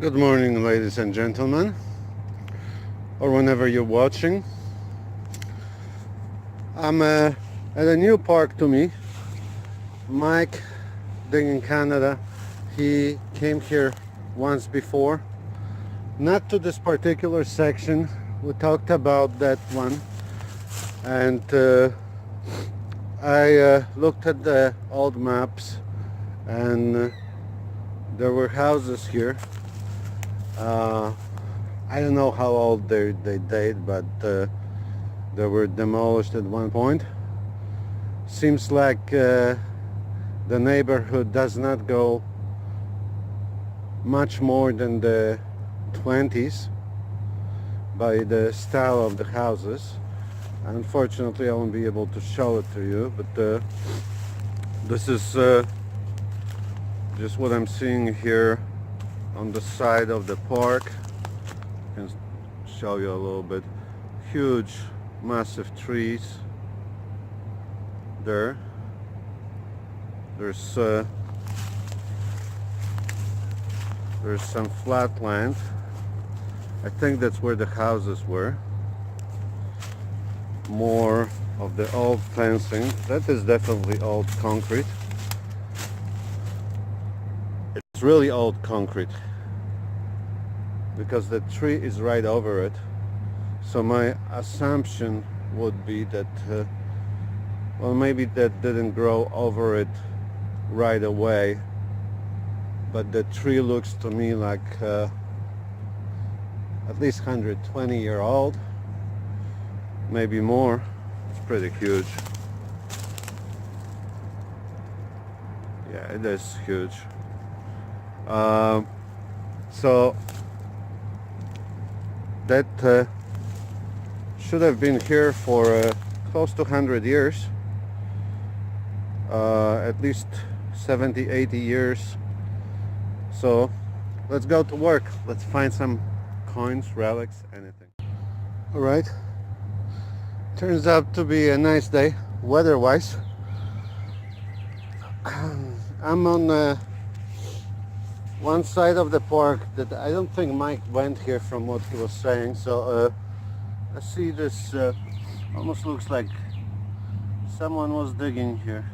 Good morning, ladies and gentlemen, or whenever you're watching. I'm at a new park to me. Mike, being in Canada, he came here once before. Not to this particular section. We talked about that one, and I looked at the old maps, and there were houses here. I don't know how old they date, but they were demolished at one point. Seems like the neighborhood does not go much more than the 20s by the style of the houses. Unfortunately, I won't be able to show it to you, but this is just what I'm seeing here on the side of the park. I can show you a little bit. Huge, massive trees there. There's some flat land. I think that's where the houses were. More of the old fencing. That is definitely old concrete. It's really old concrete because the tree is right over it. So my assumption would be that well, maybe that didn't grow over it right away, but the tree looks to me like at least 120-year-old, maybe more. It's pretty huge. Yeah, it is huge. So that should have been here for close to 100 years, at least 70, 80 years. So let's go to work. Let's find some coins, relics, anything. All right, turns out to be a nice day weather-wise. I'm on one side of the park that I don't think Mike went here from what he was saying. So I see this almost looks like someone was digging here,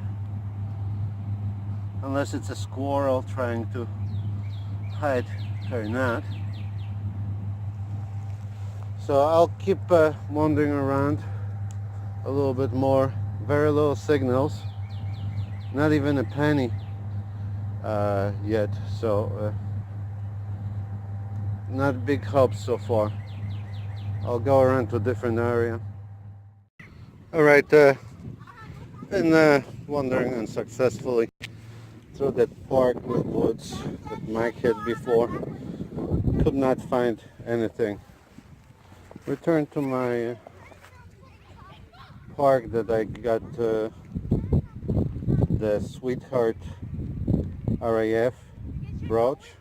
unless it's a squirrel trying to hide or not. So I'll keep wandering around a little bit more. Very little signals, not even a penny yet, so not big hopes so far. I'll go around to a different area. All right, been wandering unsuccessfully through that park with woods that Mike had before. Could not find anything. Returned to my park that I got the Sweetheart RAF brooch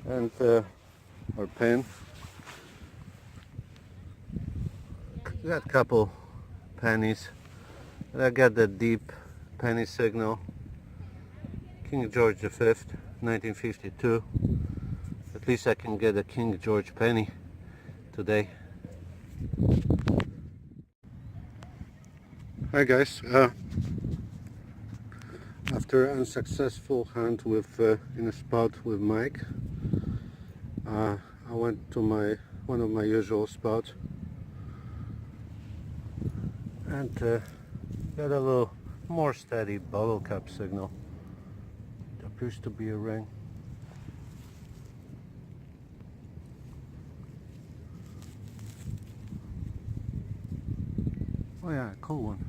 and or pin. Got a couple pennies. And I got the deep penny signal. King George V, 1952. At least I can get a King George penny today. Hi guys. After an unsuccessful hunt with in a spot with Mike, I went to one of my usual spots and got a little more steady bottle cap signal. It appears to be a ring. Oh yeah, cool one.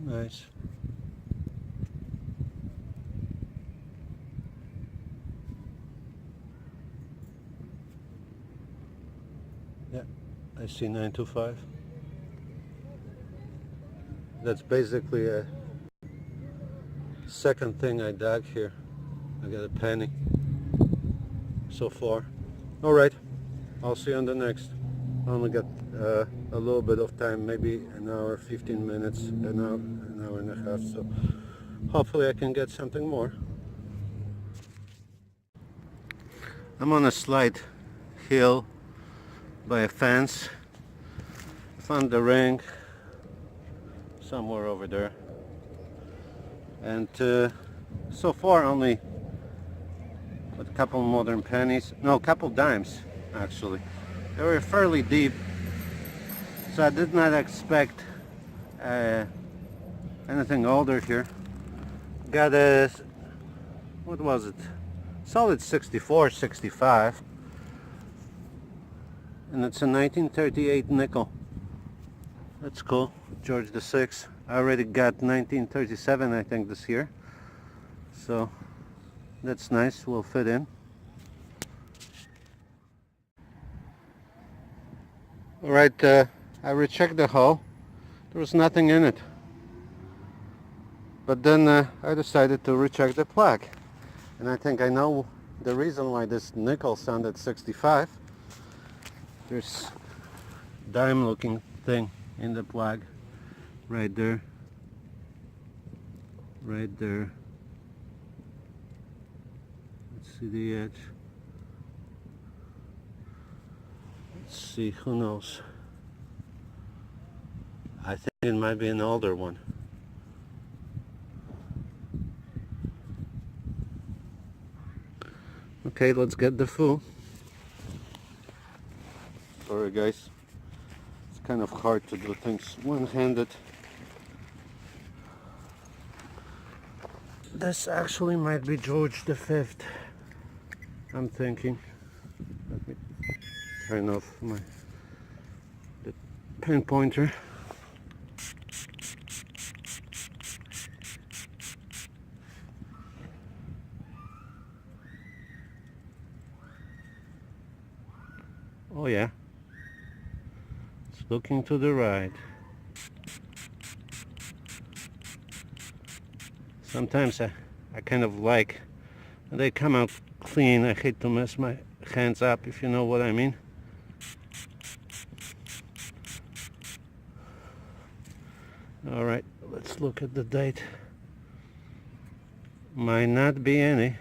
Nice. Yeah, I see 925. That's basically a second thing I dug here. I got a penny so far. All right, I'll see you on the next. I only got a little bit of time, maybe an hour, 15 minutes, an hour and a half, so hopefully I can get something more. I'm on a slight hill by a fence. Found the ring somewhere over there, and so far only a couple modern pennies, no, a couple dimes actually. They were fairly deep, so I did not expect anything older here. Got a, what was it, solid 64, 65, and it's a 1938 nickel. That's cool. George VI. I already got 1937 I think this year, so that's nice, will fit in. Alright, I rechecked the hull. There was nothing in it. But then I decided to recheck the plaque. And I think I know the reason why this nickel sounded 65. There's dime looking thing in the plaque. Right there. Right there. Let's see the edge. Let's see, who knows? I think it might be an older one. Okay, let's get the full. Sorry guys, it's kind of hard to do things one-handed. This actually might be George V, I'm thinking. Let me turn off the pen pointer. Oh yeah, it's looking to the right. Sometimes I kind of like, they come out clean. I hate to mess my hands up, if you know what I mean. All right, let's look at the date. Might not be any.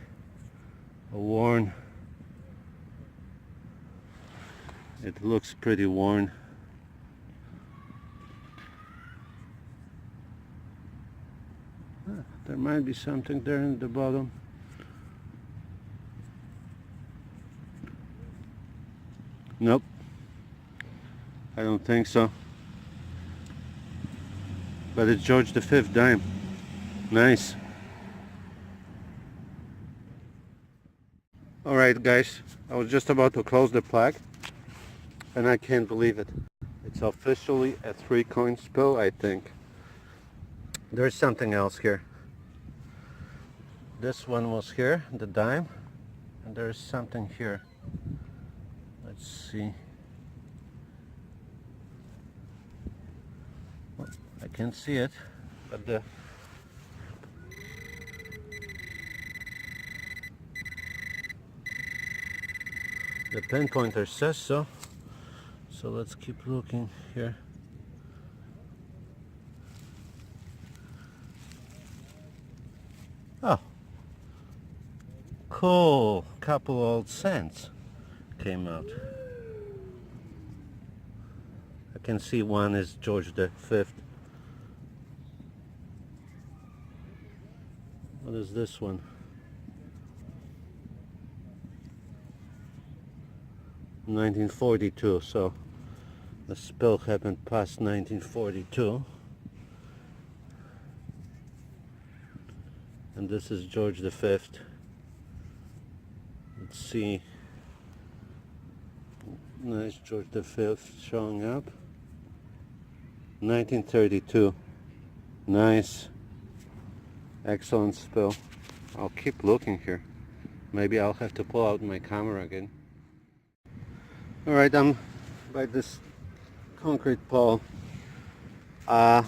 Worn. It looks pretty worn. There might be something there in the bottom. Nope, I don't think so. But it's George V dime. Nice. Alright guys, I was just about to close the plaque and I can't believe it. It's officially a 3-coin spill, I think. There's something else here. This one was here, the dime, and there's something here. Let's see. Well, I can't see it, but the pen pointer says so. So let's keep looking here. Oh, cool. Couple old cents came out. I can see one is George V. What is this one? (1942), so the spill happened past 1942. And this is George V. Let's see. Nice George V showing up. 1932. Nice. Excellent spill. I'll keep looking here. Maybe I'll have to pull out my camera again. Alright, I'm by this concrete pole. I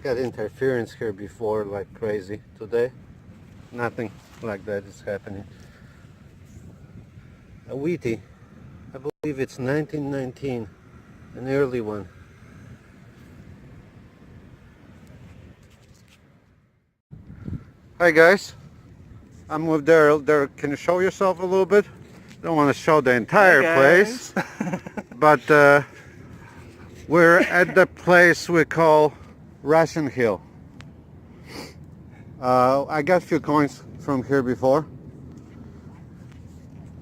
got interference here before like crazy. Today, nothing like that is happening. A wheatie I believe it's 1919, an early one. Hi guys, I'm with Daryl. Daryl, can you show yourself a little bit? Don't want to show the entire place, but we're at the place we call Ration Hill. I got a few coins from here before,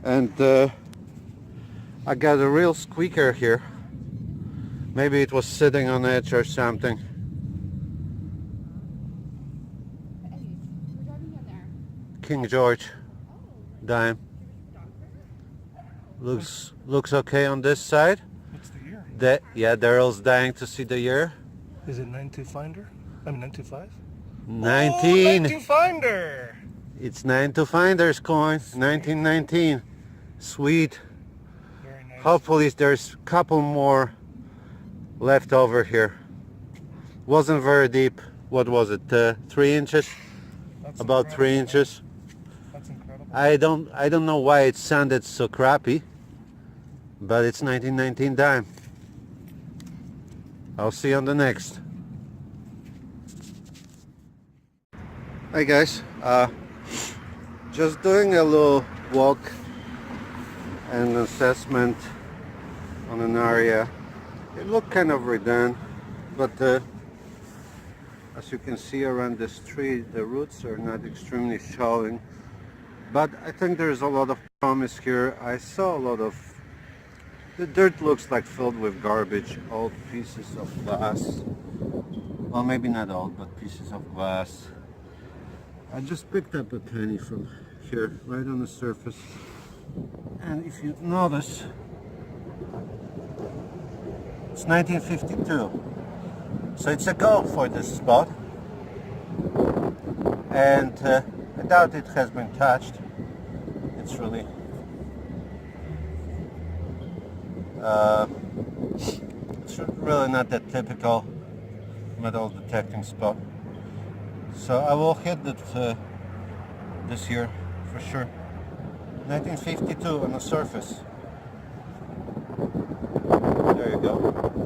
and I got a real squeaker here. Maybe it was sitting on edge or something. King George dime. Looks okay on this side. What's the year? Yeah, Daryl's dying to see the year. Is it 925? I mean 925? 19. 925. It's 925 coin. 1919. Sweet. Very nice. Hopefully there's a couple more left over here. Wasn't very deep. What was it? 3 inches? That's About incredible. 3 inches. That's incredible. I don't know why it sounded so crappy, but it's 1919 dime. I'll see you on the next. Hi guys, just doing a little walk and assessment on an area. It looked kind of redone, but as you can see around this tree, the roots are not extremely showing. But I think there's a lot of promise here. I saw a lot of... The dirt looks like filled with garbage, old pieces of glass. Well, maybe not old, but pieces of glass. I just picked up a penny from here, right on the surface. And if you notice, it's 1952. So it's a go for this spot. And I doubt it has been touched. It's really not that typical metal detecting spot. So I will hit it this year for sure. 1952 on the surface. There you go.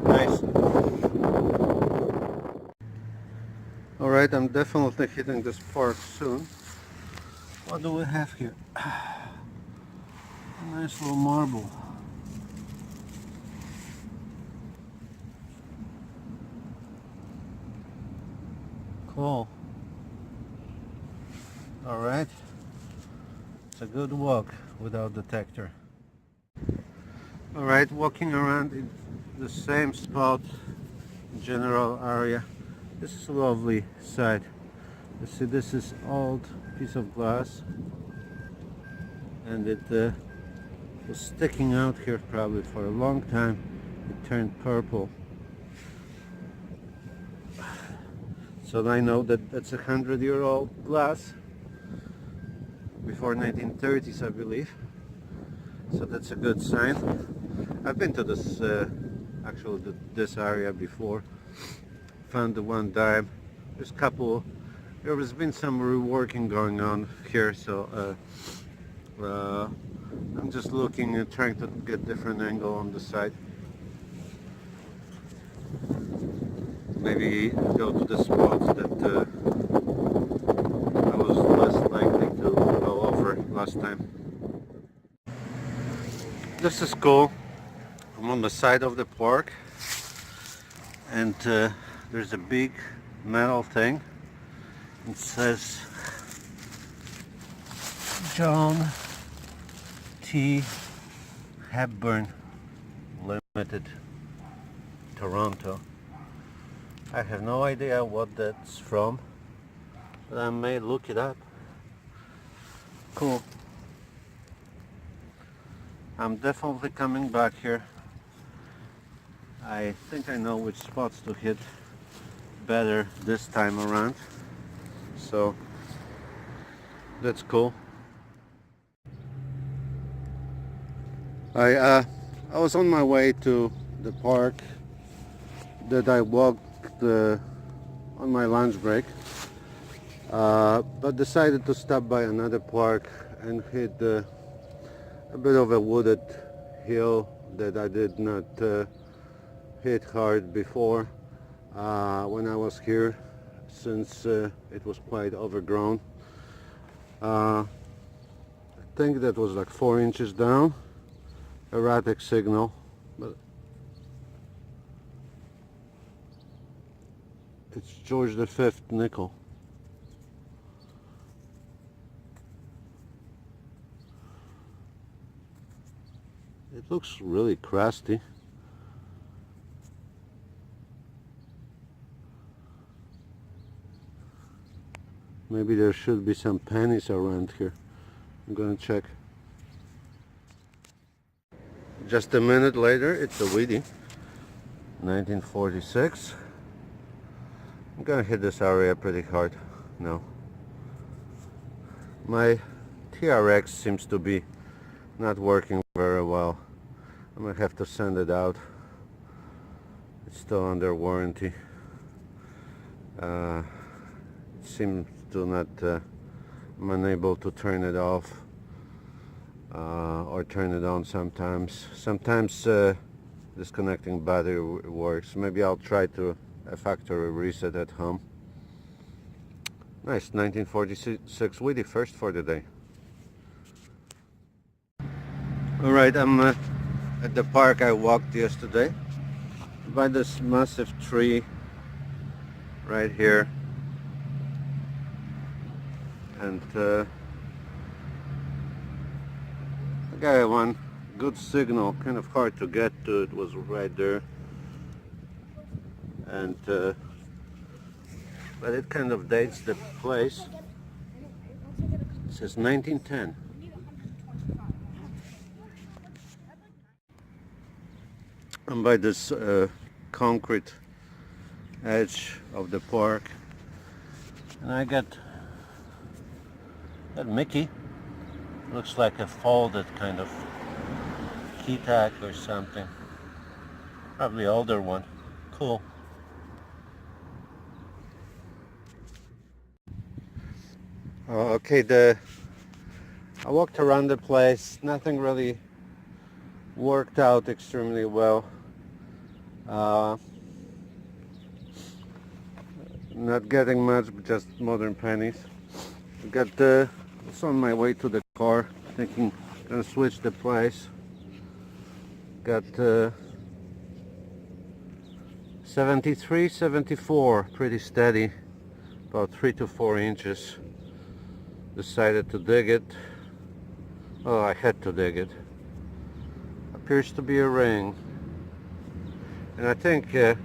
Nice. Alright, I'm definitely hitting this park soon. What do we have here? A nice little marble. Cool. Alright. It's a good walk without detector. Alright, walking around in the same spot, general area. This is a lovely site. You see, this is old piece of glass, and it was sticking out here probably for a long time. It turned purple. So I know that that's 100-year-old glass, before 1930s I believe. So that's a good sign. I've been to this this area before. Found the one dime. There has been some reworking going on here, so I'm just looking and trying to get different angle on the side. Maybe go to the spots that I was less likely to go over last time. This is cool. I'm on the side of the park, and there's a big metal thing. It says John T. Hepburn Limited, Toronto. I have no idea what that's from, but I may look it up. Cool. I'm definitely coming back here. I think I know which spots to hit better this time around, so that's cool. I was on my way to the park that I walked on my lunch break, but decided to stop by another park and hit a bit of a wooded hill that I did not hit hard before when I was here, since it was quite overgrown. I think that was like 4 inches down. Erratic signal, but it's George V nickel. It looks really crusty. Maybe there should be some pennies around here. I'm gonna check. Just a minute later, it's a Weedy, 1946. I'm gonna hit this area pretty hard now. My TRX seems to be not working very well. I might have to send it out. It's still under warranty. It seems to not, I'm unable to turn it off or turn it on sometimes. Sometimes disconnecting battery works. Maybe I'll try to a factory reset at home. Nice 1946 Weedy, first for the day. Alright, I'm at the park I walked yesterday by this massive tree right here, and I got one good signal. Kind of hard to get to, it was right there, and but it kind of dates the place. It says 1910. I'm by this concrete edge of the park, and I got that Mickey. Looks like a folded kind of key tag or something. Probably older one. Cool. Okay, I walked around the place. Nothing really worked out extremely well. Not getting much, but just modern pennies. Got it's on my way to the car, thinking gonna switch the place. Got 73, 74, pretty steady, about 3 to 4 inches. Decided to dig it. Oh, I had to dig it. Appears to be a ring, and I think it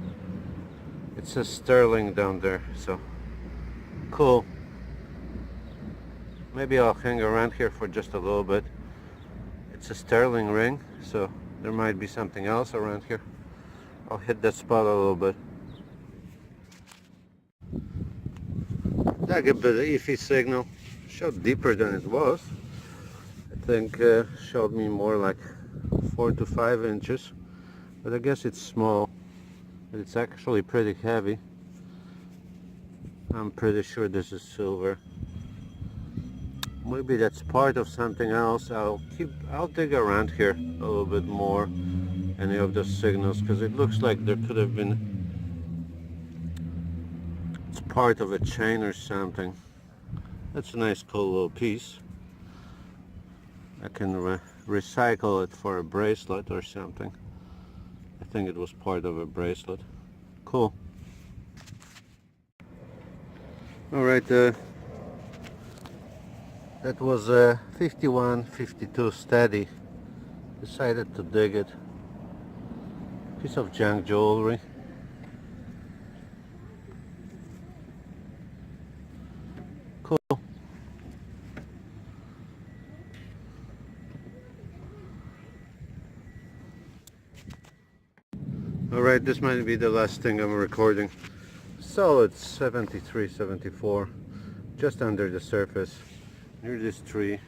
says sterling down there, so cool. Maybe I'll hang around here for just a little bit. It's a sterling ring, so there might be something else around here. I'll hit that spot a little bit. That a bit of iffy signal. Showed deeper than it was. I think showed me more like 4 to 5 inches, but I guess it's small, but it's actually pretty heavy. I'm pretty sure this is silver. Maybe that's part of something else. I'll dig around here a little bit more, any of the signals, because it looks like there could have been, it's part of a chain or something. That's a nice cool little piece. I can recycle it for a bracelet or something. I think it was part of a bracelet. Cool. Alright, that was a 51, 52 steady. Decided to dig it. Piece of junk jewelry. Cool. Alright, this might be the last thing I'm recording. Solid 73, 74, just under the surface, near this tree,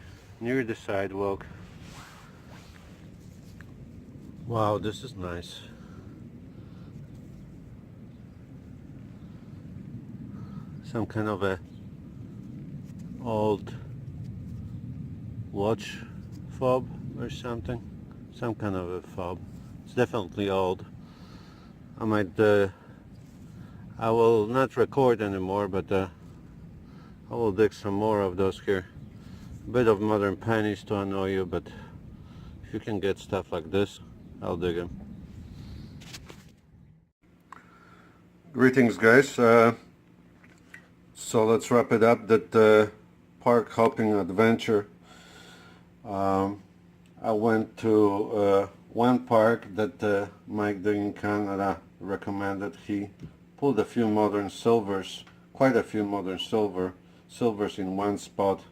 near the sidewalk. Wow, this is nice. Some kind of a old watch fob or something. some kind of a fob. It's definitely old. I will not record anymore, but I will dig some more of those here. A bit of modern pennies to annoy you, but if you can get stuff like this, I'll dig them. Greetings, guys. So let's wrap it up. That park hopping adventure. I went to one park that Mike in Canada recommended. He pulled a few modern silvers, quite a few modern silvers in one spot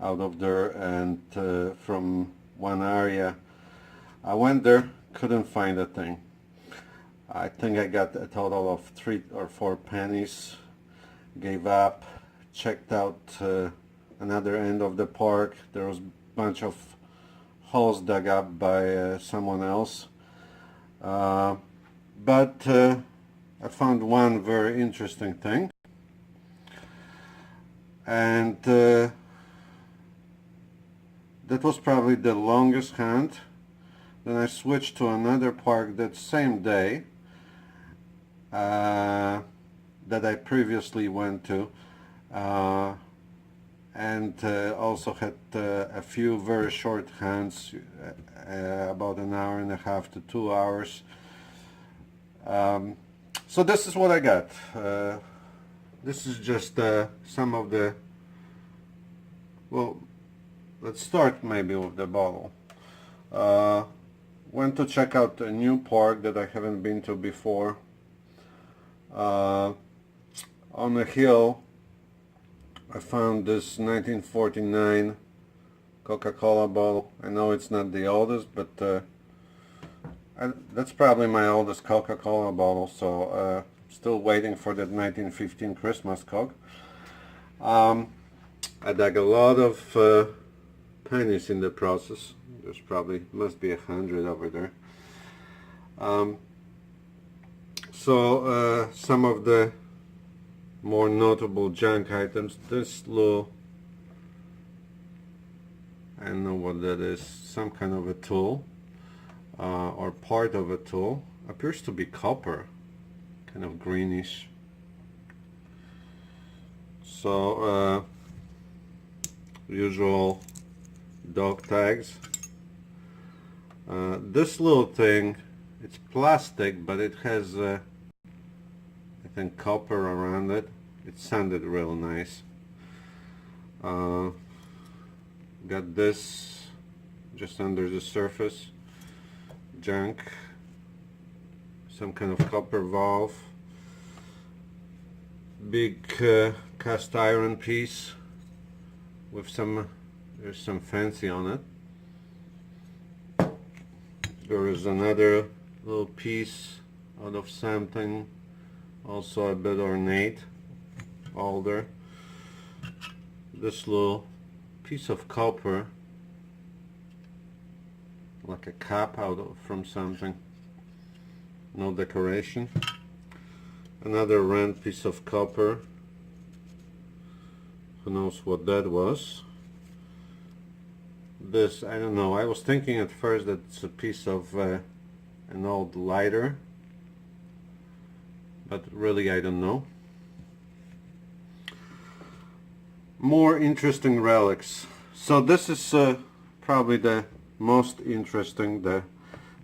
out of there, and from one area. I went there, couldn't find a thing. I think I got a total of 3 or 4 pennies, gave up, checked out another end of the park. There was a bunch of holes dug up by someone else, but I found one very interesting thing, and that was probably the longest hunt. Then I switched to another park that same day that I previously went to, and also had a few very short hunts, about an hour and a half to 2 hours. So this is what I got. This is just some of the, well, let's start maybe with the bottle. Went to check out a new park that I haven't been to before. On a hill I found this 1949 Coca-Cola bottle. I know it's not the oldest, but that's probably my oldest Coca-Cola bottle, so still waiting for that 1915 Christmas Coke. I dug a lot of pennies in the process. There's probably, must be 100 over there. So some of the more notable junk items. This little, I don't know what that is, some kind of a tool, or part of a tool. Appears to be copper, kind of greenish. So usual dog tags. This little thing, it's plastic, but it has I think copper around it. It sounded real nice. Got this just under the surface, junk, some kind of copper valve, big cast iron piece with there's some fancy on it. There is another little piece out of something, also a bit ornate, older. This little piece of copper, like a cap from something, no decoration. Another round piece of copper, who knows what that was. This, I don't know, I was thinking at first that it's a piece of an old lighter, but really I don't know. More interesting relics. So this is probably the most interesting.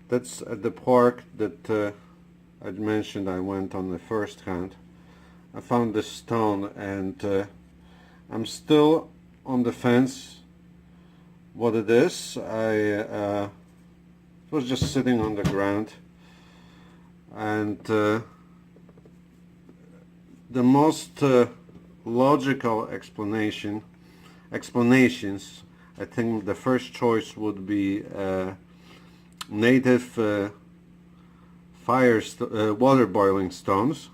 That's at the park that I mentioned I went on the first hunt. I found this stone, and I'm still on the fence what it is. It was just sitting on the ground, and the most logical explanations, I think the first choice would be native water boiling stones.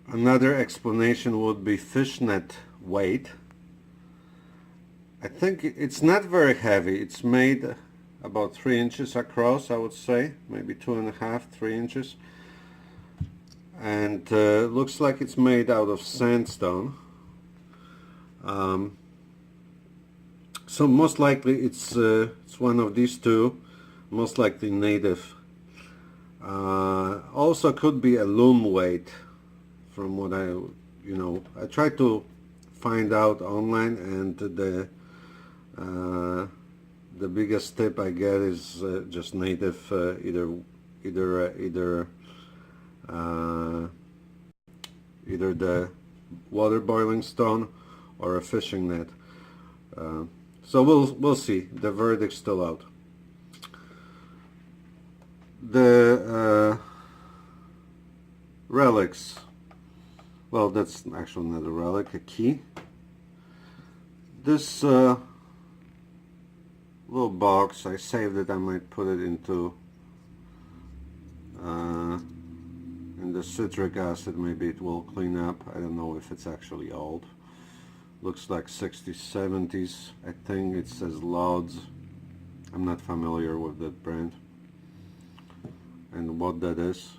Another explanation would be fishnet weight. I think it's not very heavy. It's made about 3 inches across, I would say, maybe 2.5, 3 inches. And looks like it's made out of sandstone. So most likely it's one of these two, most likely native. Also could be a loom weight, from what I tried to find out online, and the biggest tip I get is just native, either the water boiling stone or a fishing net. So we'll see. The verdict's still out. The relics. Well, that's actually not a relic, a key. This little box, I saved it. I might put it into in the citric acid. Maybe it will clean up. I don't know if it's actually old. Looks like 60s, 70s. I think it says Lauds. I'm not familiar with that brand and what that is.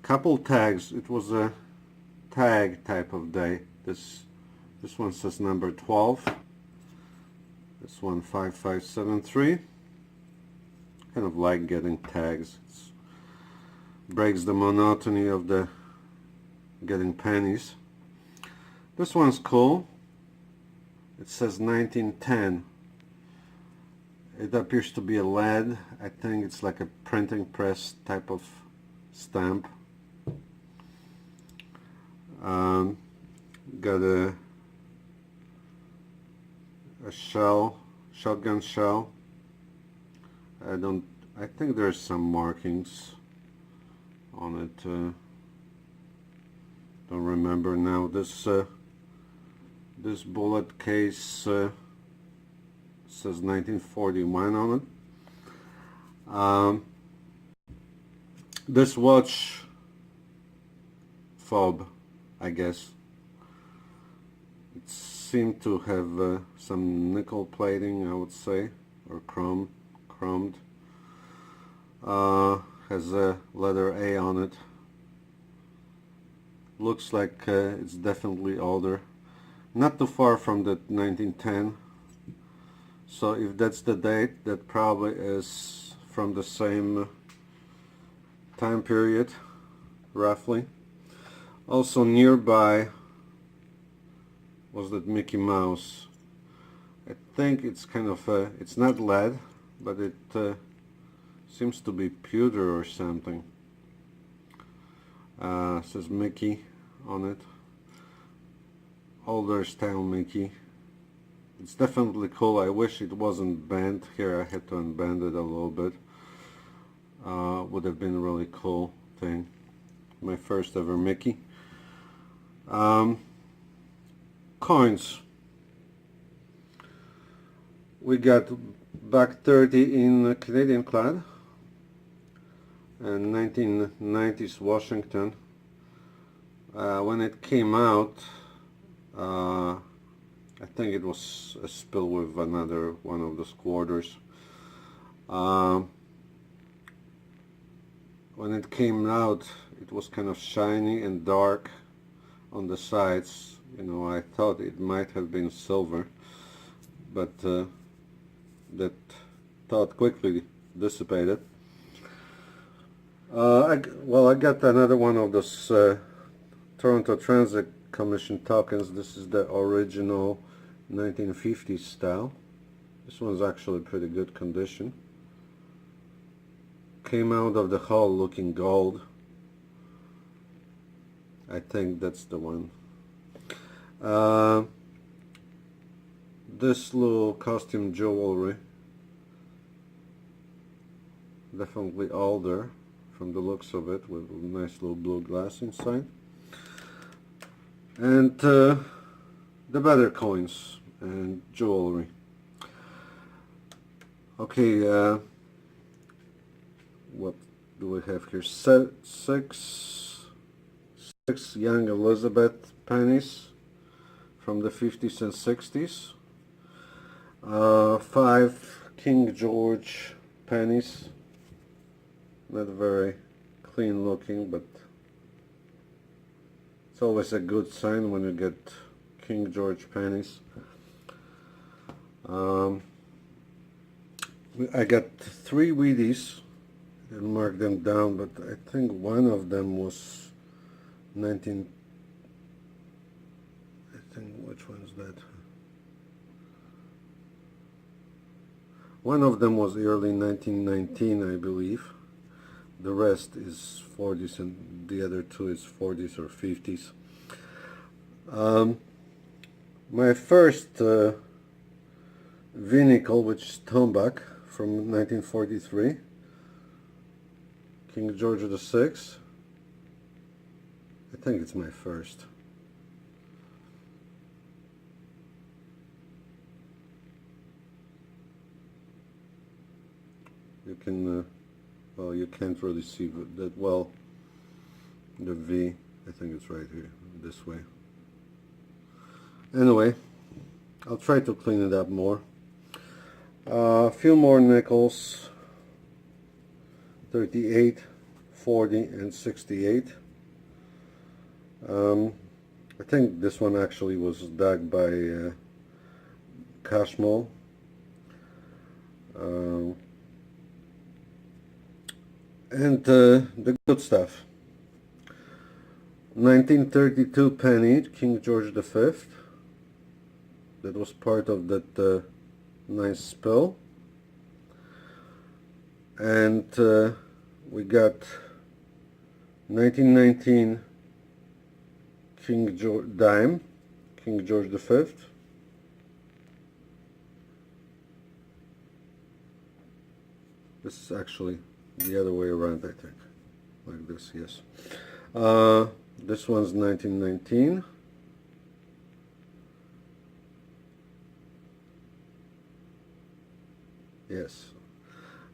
Couple tags. It was a tag type of day. This one says number 12. This one 5573. Kind of like getting tags. It breaks the monotony of the getting pennies. This one's cool. It says 1910. It appears to be a lead. I think it's like a printing press type of stamp. Got a shell, shotgun shell. I think there's some markings on it. Don't remember now. This bullet case says 1941 on it. This watch fob, I guess, it seemed to have some nickel plating, I would say, or chromed. Has a letter A on it. Looks like it's definitely older. Not too far from the 1910. So if that's the date, that probably is from the same time period, roughly. Also nearby was that Mickey Mouse. I think it's kind of it's not lead, but it seems to be pewter or something. Says Mickey on it. Older style Mickey. It's definitely cool. I wish it wasn't bent. Here I had to unbend it a little bit. Would have been a really cool thing. My first ever Mickey. Coins. We got back 30 in Canadian clad and 1990s Washington. When it came out, I think it was a spill with another one of the squatters. When it came out, it was kind of shiny and dark on the sides. You know, I thought it might have been silver, but that thought quickly dissipated. I got another one of those Toronto Transit Commission tokens. This is the original 1950s style. This one's actually pretty good condition. Came out of the hull looking gold. I think that's the one. This little costume jewelry, definitely older from the looks of it, with a nice little blue glass inside. And the better coins and jewelry. Okay, what do we have here? Six young Elizabeth pennies from the 50s and 60s. 5 King George pennies. Not very clean looking, but it's always a good sign when you get King George pennies. Um, I got 3 Wheaties. Didn't mark them down, but I think one of them was 19. I think, which one is that? One of them was early 1919, I believe. The rest is 40s, and the other 2 is 40s or 50s. My first vehicle, which is Tombak from 1943, King George VI. I think it's my first. You can, well, you can't really see that well. The V, I think it's right here, this way. Anyway, I'll try to clean it up more. A few more nickels, 38, 40, and 68. I think this one actually was dug by Cashmo. And the good stuff. 1932 penny, King George V. That was part of that nice spill. And we got 1919 King George dime, King George V. This is actually the other way around, I think. Like this, yes. This one's 1919. Yes.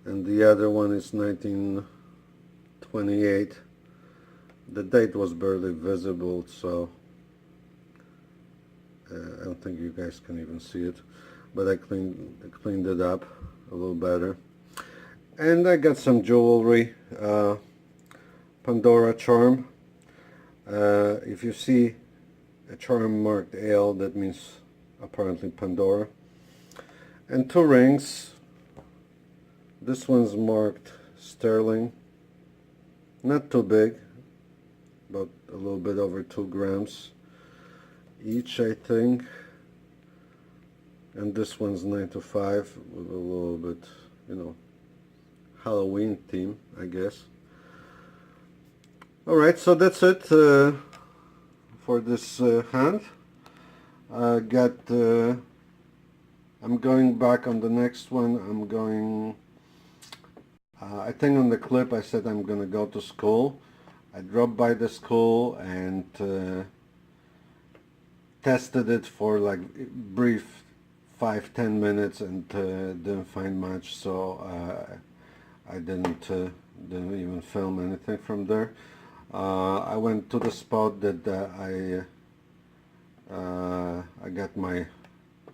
And the other one is 1928. The date was barely visible, so I don't think you guys can even see it. But I cleaned it up a little better. And I got some jewelry, Pandora charm. If you see a charm marked Ale, that means apparently Pandora. And 2 rings. This one's marked sterling. Not too big, about a little bit over 2 grams each, I think. And this one's 9 to 5 with a little bit, you know, Halloween theme, I guess. Alright, so that's it for this hand. I'm going back on the next one. I'm going, I think on the clip I said I'm gonna go to school. I dropped by the school and tested it for like brief 5-10 minutes and didn't find much, so I didn't even film anything from there. I went to the spot that I got my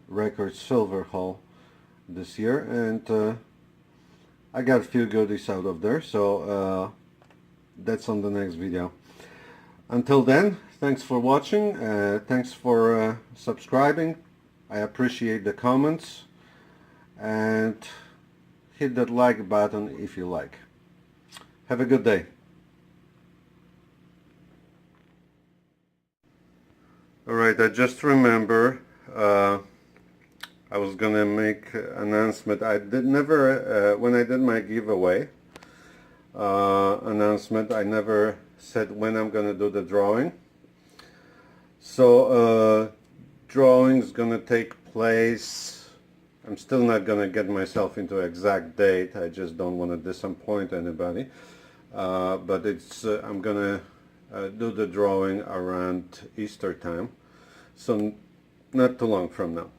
record silver haul this year, and I got a few goodies out of there, so that's on the next video. Until then, thanks for watching, thanks for subscribing. I appreciate the comments, and hit that like button if you like. Have a good day. Alright, I just remember I was gonna make an announcement. I did never, when I did my giveaway announcement, I never said when I'm gonna do the drawing. So drawing's gonna take place. I'm still not gonna get myself into exact date. I just don't want to disappoint anybody. But it's I'm gonna do the drawing around Easter time, so not too long from now.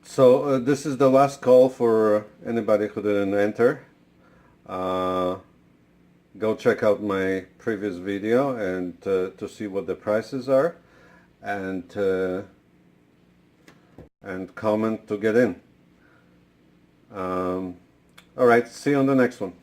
So this is the last call for anybody who didn't enter. Go check out my previous video and to see what the prices are, and comment to get in. Alright, see you on the next one.